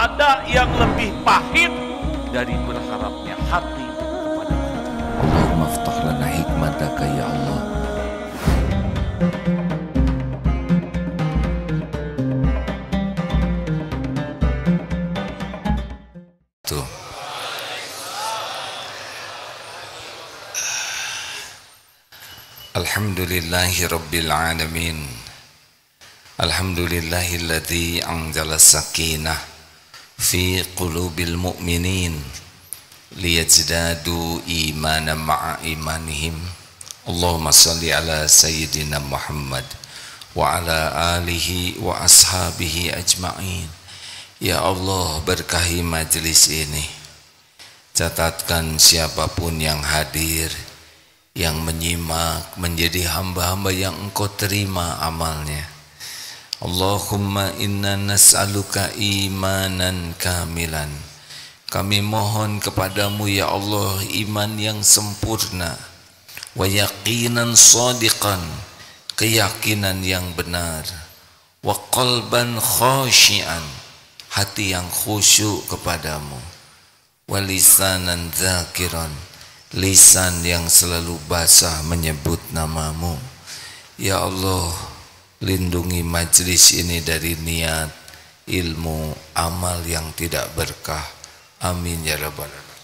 ada yang lebih pahit dari berharapnya hati kepada Allah. Allahumma aftah lana hikmataka ya Allah. Tuh. Alhamdulillahi rabbil alamin. Alhamdulillahilladzi anzala sakinah fi qulubil mu'minin liyazdadu imanan ma'a imanihim. Allahumma salli ala sayyidina Muhammad wa ala alihi wa ashabihi ajma'in. Ya Allah, berkahi majlis ini. Catatkan siapapun yang hadir, yang menyimak, menjadi hamba-hamba yang Engkau terima amalnya. Allahumma inna nas'aluka imanan kamilan. Kami mohon kepadamu ya Allah iman yang sempurna, wa yaqinan shadiqan, keyakinan yang benar, wa qalban khashian, hati yang khusyuk kepadamu, wa lisanan dzakiran, lisan yang selalu basah menyebut namamu. Ya Allah, lindungi majlis ini dari niat, ilmu, amal yang tidak berkah. Amin ya rabbal alamin.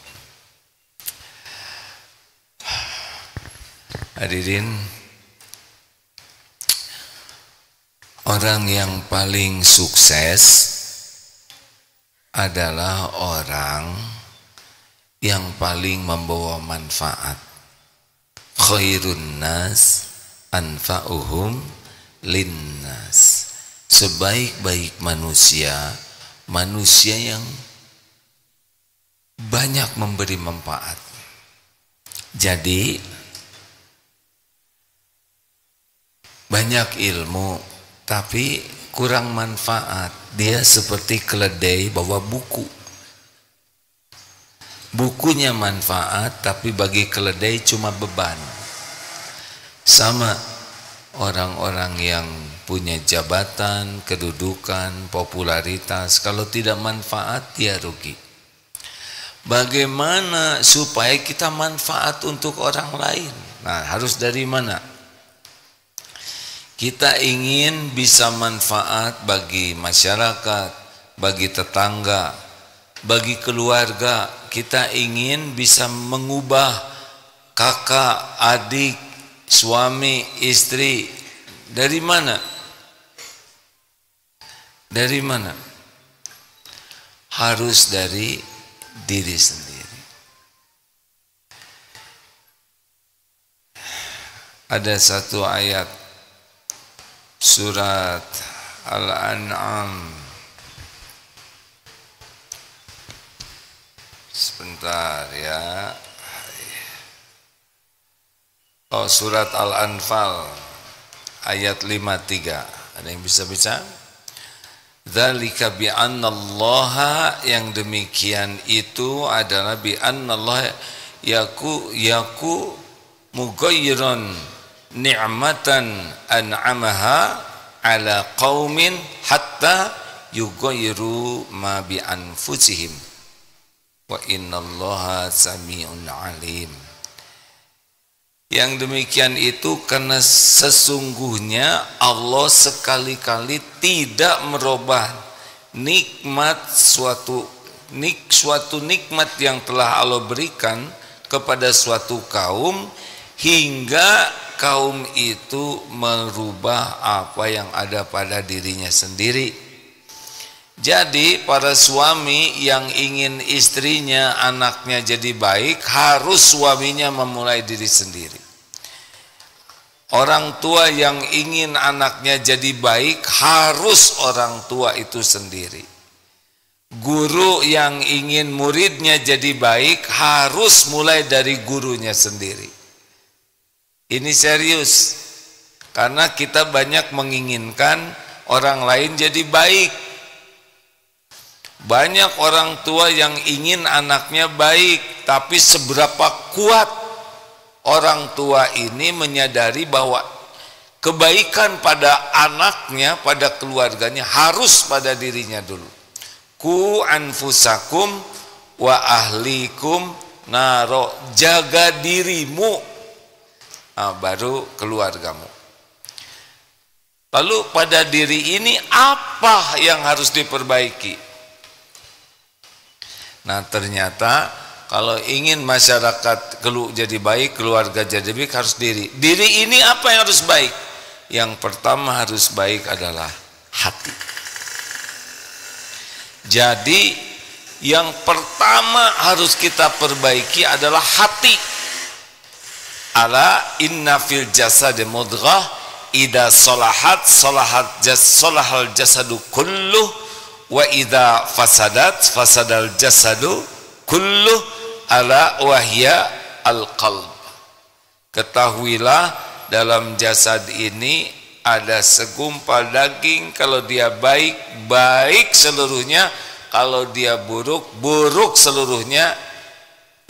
Hadirin, orang yang paling sukses adalah orang yang paling membawa manfaat. Khairun nas anfa'uhum linnas. Sebaik-baik manusia, manusia yang banyak memberi manfaat. Jadi banyak ilmu tapi kurang manfaat. Dia seperti keledai bawa buku. Bukunya manfaat tapi bagi keledai cuma beban. Sama orang-orang yang punya jabatan, kedudukan, popularitas, kalau tidak manfaat dia rugi. Bagaimana supaya kita manfaat untuk orang lain? Nah, harus dari mana? Kita ingin bisa manfaat bagi masyarakat, bagi tetangga, bagi keluarga. Kita ingin bisa mengubah kakak, adik, suami, istri. Dari mana? Dari mana? Harus dari diri sendiri. Ada satu ayat surat Al-An'am. Sebentar ya. Oh, surat Al-Anfal ayat 53. Ada yang bisa baca? Dzalika bi annallaha, yang demikian itu adalah bi annallaha yaku mughayyiran ni'matan an'amaha ala qaumin hatta yughayyiru ma bi anfusihim wa innallaha sami'un alim. Yang demikian itu karena sesungguhnya Allah sekali-kali tidak merubah nikmat suatu nikmat yang telah Allah berikan kepada suatu kaum hingga kaum itu merubah apa yang ada pada dirinya sendiri. Jadi para suami yang ingin istrinya, anaknya jadi baik, harus suaminya memulai diri sendiri. Orang tua yang ingin anaknya jadi baik, harus orang tua itu sendiri. Guru yang ingin muridnya jadi baik, harus mulai dari gurunya sendiri. Ini serius, karena kita banyak menginginkan orang lain jadi baik. Banyak orang tua yang ingin anaknya baik, tapi seberapa kuat orang tua ini menyadari bahwa kebaikan pada anaknya, pada keluarganya harus pada dirinya dulu. ku anfusakum wa ahlikum naro, jaga dirimu, baru keluargamu. Lalu pada diri ini apa yang harus diperbaiki? Nah ternyata kalau ingin masyarakat jadi baik, keluarga jadi baik, harus diri. Diri ini apa yang harus baik? Yang pertama harus baik adalah hati. Jadi yang pertama harus kita perbaiki adalah hati. Ala inna fil jasadi mudghah idza salahat salahal jasadu kulluh wa idza fasadat fasadal jasadu kulluh ala wahya al-qalb. Ketahuilah dalam jasad ini ada segumpal daging, kalau dia baik, baik seluruhnya, kalau dia buruk, buruk seluruhnya.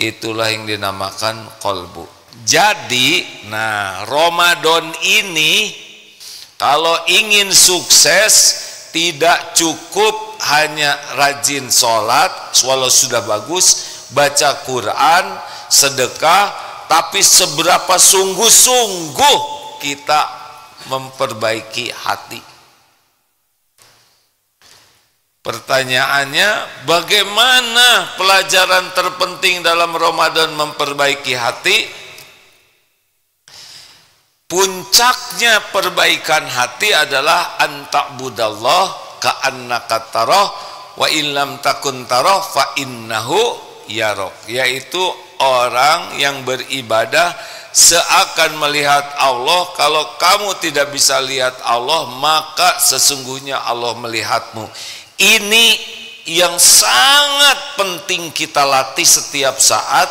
Itulah yang dinamakan qalbu. Jadi, nah Ramadan ini kalau ingin sukses tidak cukup hanya rajin sholat, walau sudah bagus, baca Quran, sedekah, tapi seberapa sungguh-sungguh kita memperbaiki hati. Pertanyaannya, bagaimana pelajaran terpenting dalam Ramadan memperbaiki hati? Puncaknya perbaikan hati adalah anta'budallah ka'annaka tarah wa illam takun tarah fa innahu yarok, yaitu orang yang beribadah seakan melihat Allah. Kalau kamu tidak bisa lihat Allah, maka sesungguhnya Allah melihatmu. Ini yang sangat penting kita latih setiap saat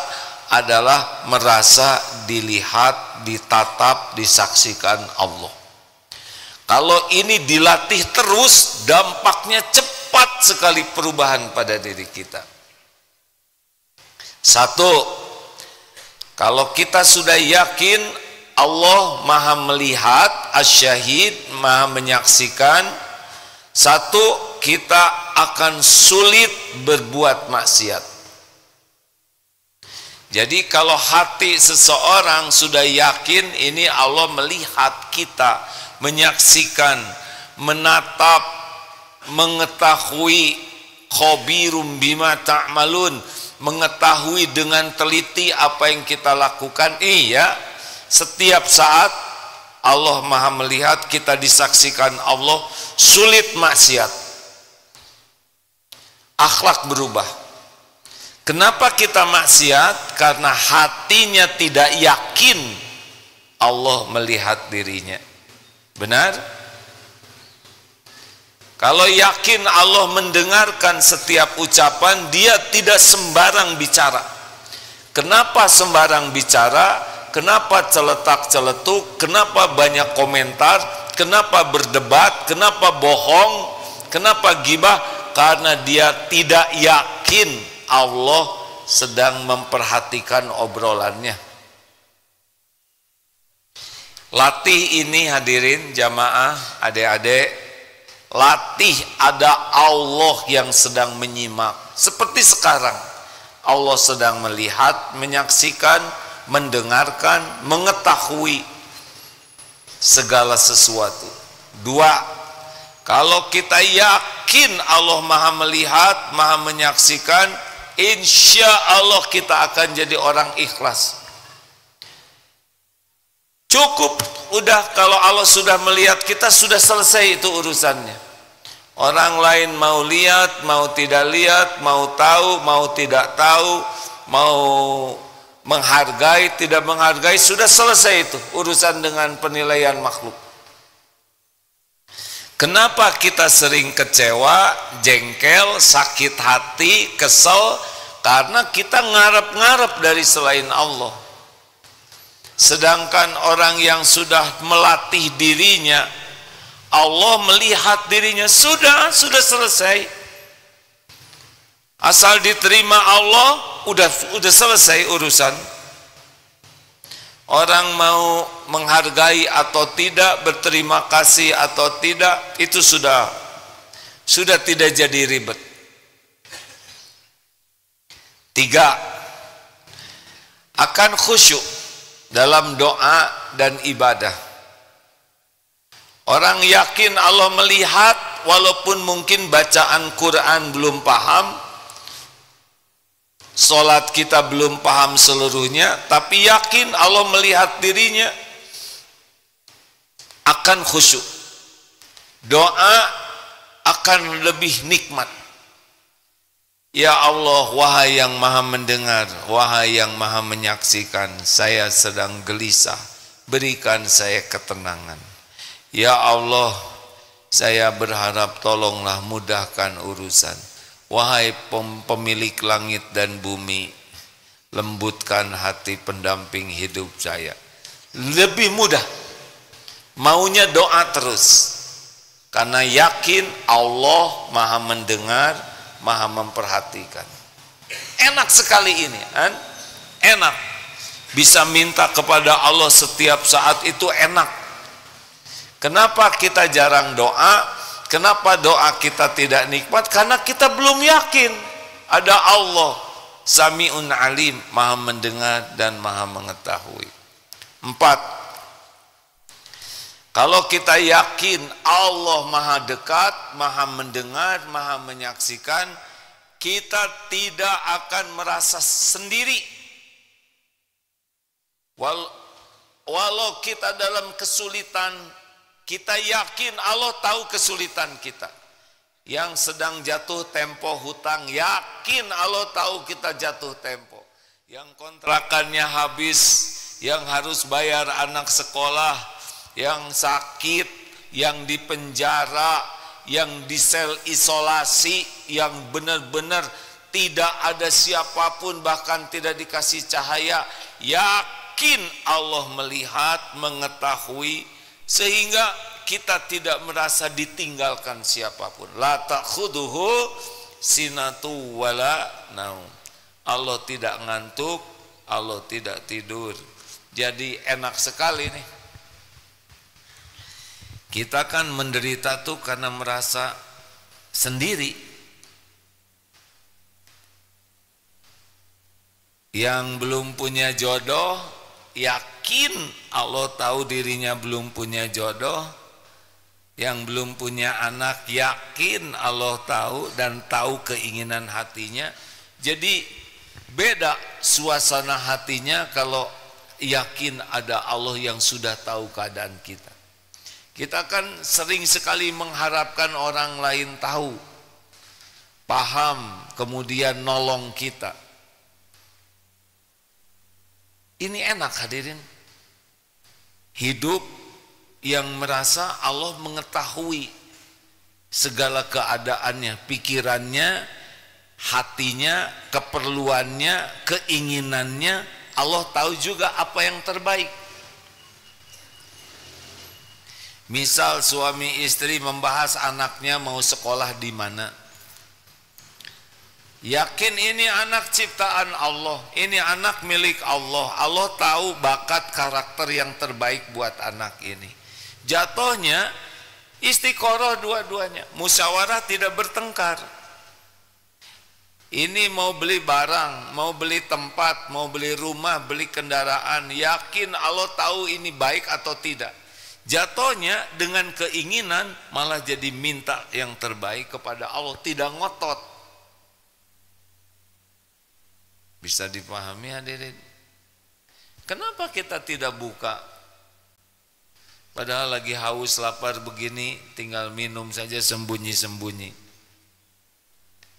adalah merasa dilihat, ditatap, disaksikan Allah. Kalau ini dilatih terus, dampaknya cepat sekali perubahan pada diri kita. Satu, kalau kita sudah yakin Allah maha melihat, asyahid, maha menyaksikan, satu, kita akan sulit berbuat maksiat. Jadi kalau hati seseorang sudah yakin ini Allah melihat kita, menyaksikan, menatap, mengetahui, khabirum bima ta'malun, mengetahui dengan teliti apa yang kita lakukan. Iya, setiap saat Allah maha melihat, kita disaksikan Allah, sulit maksiat, akhlak berubah. Kenapa kita maksiat? Karena hatinya tidak yakin Allah melihat dirinya. Benar? Kalau yakin Allah mendengarkan setiap ucapan, dia tidak sembarang bicara. Kenapa sembarang bicara? Kenapa celetak-celetuk? Kenapa banyak komentar? Kenapa berdebat? Kenapa bohong? Kenapa gibah? Karena dia tidak yakin Allah sedang memperhatikan obrolannya. Latih ini hadirin jamaah, adik-adik, latih ada Allah yang sedang menyimak. Seperti sekarang, Allah sedang melihat, menyaksikan, mendengarkan, mengetahui segala sesuatu. Dua, kalau kita yakin Allah maha melihat, maha menyaksikan, insya Allah kita akan jadi orang ikhlas. Cukup udah, kalau Allah sudah melihat kita, sudah selesai itu urusannya. Orang lain mau lihat, mau tidak lihat, mau tahu, mau tidak tahu, mau menghargai, tidak menghargai, sudah selesai itu urusan dengan penilaian makhluk. Kenapa kita sering kecewa, jengkel, sakit hati, kesel? Karena kita ngarep-ngarep dari selain Allah. Sedangkan orang yang sudah melatih dirinya, Allah melihat dirinya, sudah selesai. Asal diterima Allah, udah selesai urusan. Orang mau menghargai atau tidak, berterima kasih atau tidak, itu sudah tidak jadi ribet. 3, akan khusyuk dalam doa dan ibadah. Orang yakin Allah melihat, walaupun mungkin bacaan Quran belum paham, solat kita belum paham seluruhnya, tapi yakin Allah melihat dirinya, akan khusyuk. Doa akan lebih nikmat. Ya Allah, wahai yang maha mendengar, wahai yang maha menyaksikan, saya sedang gelisah, berikan saya ketenangan. Ya Allah, saya berharap tolonglah mudahkan urusan. Wahai pemilik langit dan bumi, lembutkan hati pendamping hidup saya. Lebih mudah, maunya doa terus. Karena yakin Allah maha mendengar, maha memperhatikan. Enak sekali ini kan? Enak. Bisa minta kepada Allah setiap saat itu enak. Kenapa kita jarang doa? Kenapa doa kita tidak nikmat? Karena kita belum yakin ada Allah Sami'un Alim, maha mendengar dan maha mengetahui. 4, kalau kita yakin Allah maha dekat, maha mendengar, maha menyaksikan, kita tidak akan merasa sendiri. Walau kita dalam kesulitan, kita yakin Allah tahu kesulitan kita. Yang sedang jatuh tempo hutang, yakin Allah tahu kita jatuh tempo. Yang kontrakannya habis, yang harus bayar anak sekolah, yang sakit, yang di penjara, yang di sel isolasi, yang benar-benar tidak ada siapapun, bahkan tidak dikasih cahaya, yakin Allah melihat, mengetahui, sehingga kita tidak merasa ditinggalkan siapapun. La ta'khuduhu sinatu wala naum. Allah tidak ngantuk, Allah tidak tidur. Jadi enak sekali nih. Kita kan menderita tuh karena merasa sendiri. Yang belum punya jodoh, yakin Allah tahu dirinya belum punya jodoh. Yang belum punya anak, yakin Allah tahu dan tahu keinginan hatinya. Jadi beda suasana hatinya kalau yakin ada Allah yang sudah tahu keadaan kita. Kita kan sering sekali mengharapkan orang lain tahu, paham, kemudian nolong kita. Ini enak hadirin. Hidup yang merasa Allah mengetahui segala keadaannya, pikirannya, hatinya, keperluannya, keinginannya. Allah tahu juga apa yang terbaik. Misal suami istri membahas anaknya mau sekolah di mana. Yakin ini anak ciptaan Allah, ini anak milik Allah. Allah tahu bakat karakter yang terbaik buat anak ini. Jatuhnya istiqoroh dua-duanya, musyawarah tidak bertengkar. Ini mau beli barang, mau beli tempat, mau beli rumah, beli kendaraan, yakin Allah tahu ini baik atau tidak. Jatuhnya dengan keinginan malah jadi minta yang terbaik kepada Allah, tidak ngotot. Bisa dipahami hadirin? Kenapa kita tidak buka? Padahal lagi haus lapar begini, tinggal minum saja sembunyi-sembunyi.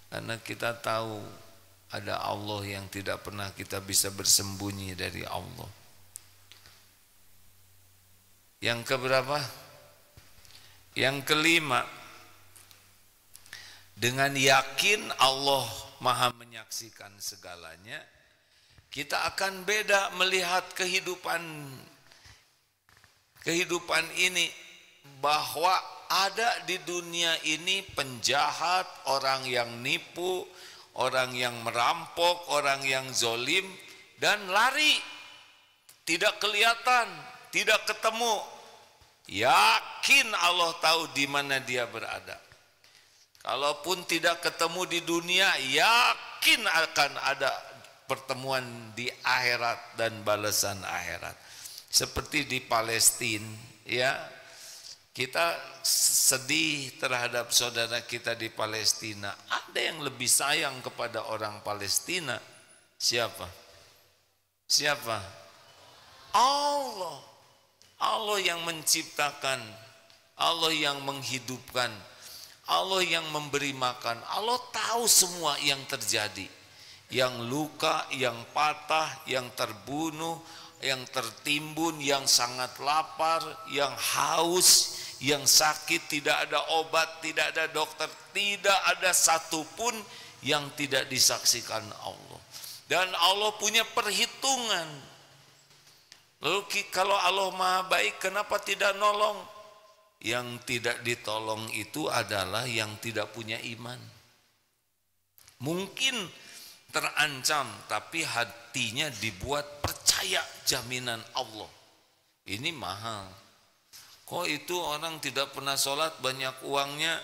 Karena kita tahu ada Allah yang tidak pernah kita bisa bersembunyi dari Allah. Yang keberapa? Yang kelima, dengan yakin Allah Maha menyaksikan segalanya, kita akan beda melihat kehidupan ini, bahwa ada di dunia ini penjahat, orang yang nipu, orang yang merampok, orang yang zolim, dan lari, tidak kelihatan, tidak ketemu. Yakin Allah tahu di mana dia berada. Kalaupun tidak ketemu di dunia, yakin akan ada pertemuan di akhirat dan balasan akhirat. Seperti di Palestina, ya, kita sedih terhadap saudara kita di Palestina. Ada yang lebih sayang kepada orang Palestina. Siapa? Siapa? Allah. Allah yang menciptakan, Allah yang menghidupkan, Allah yang memberi makan. Allah tahu semua yang terjadi, yang luka, yang patah, yang terbunuh, yang tertimbun, yang sangat lapar, yang haus, yang sakit, tidak ada obat, tidak ada dokter, tidak ada satupun yang tidak disaksikan Allah. Dan Allah punya perhitungan. Lalu kalau Allah Maha Baik, kenapa tidak nolong? Yang tidak ditolong itu adalah yang tidak punya iman. Mungkin terancam, tapi hatinya dibuat percaya jaminan Allah. Ini mahal. Kok itu orang tidak pernah sholat, banyak uangnya,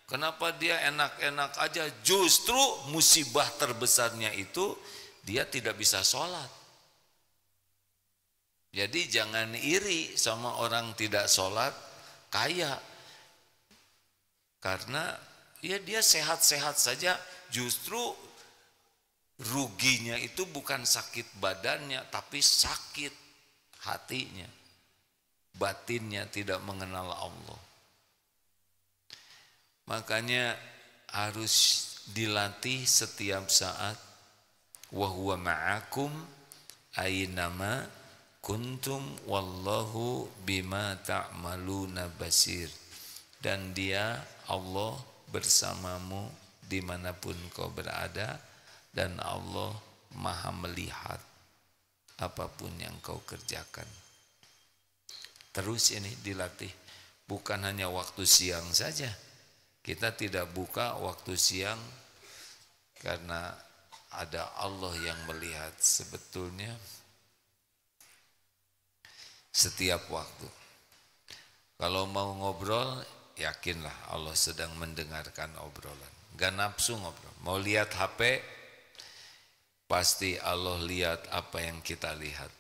kenapa dia enak-enak aja? Justru musibah terbesarnya itu dia tidak bisa sholat. Jadi jangan iri sama orang tidak sholat kaya, karena ya dia sehat-sehat saja. Justru ruginya itu bukan sakit badannya, tapi sakit hatinya, batinnya tidak mengenal Allah. Makanya harus dilatih setiap saat. Wa huwa ma'akum aynama kuntum wallahu bima ta'maluna basir. Dan dia, Allah, bersamamu dimanapun kau berada, dan Allah maha melihat apapun yang kau kerjakan. Terus ini dilatih, bukan hanya waktu siang saja. Kita tidak buka waktu siang karena ada Allah yang melihat. Sebetulnya setiap waktu. Kalau mau ngobrol, yakinlah Allah sedang mendengarkan obrolan. Gak nafsu ngobrol. Mau lihat HP, pasti Allah lihat apa yang kita lihat.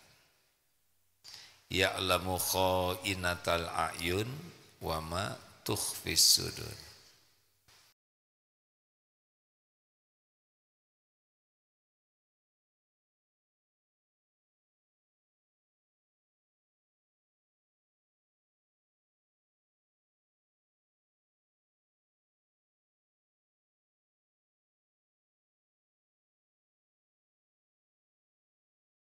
Ya'lamu kha'inatal a'yun wa ma tukhfis sudur.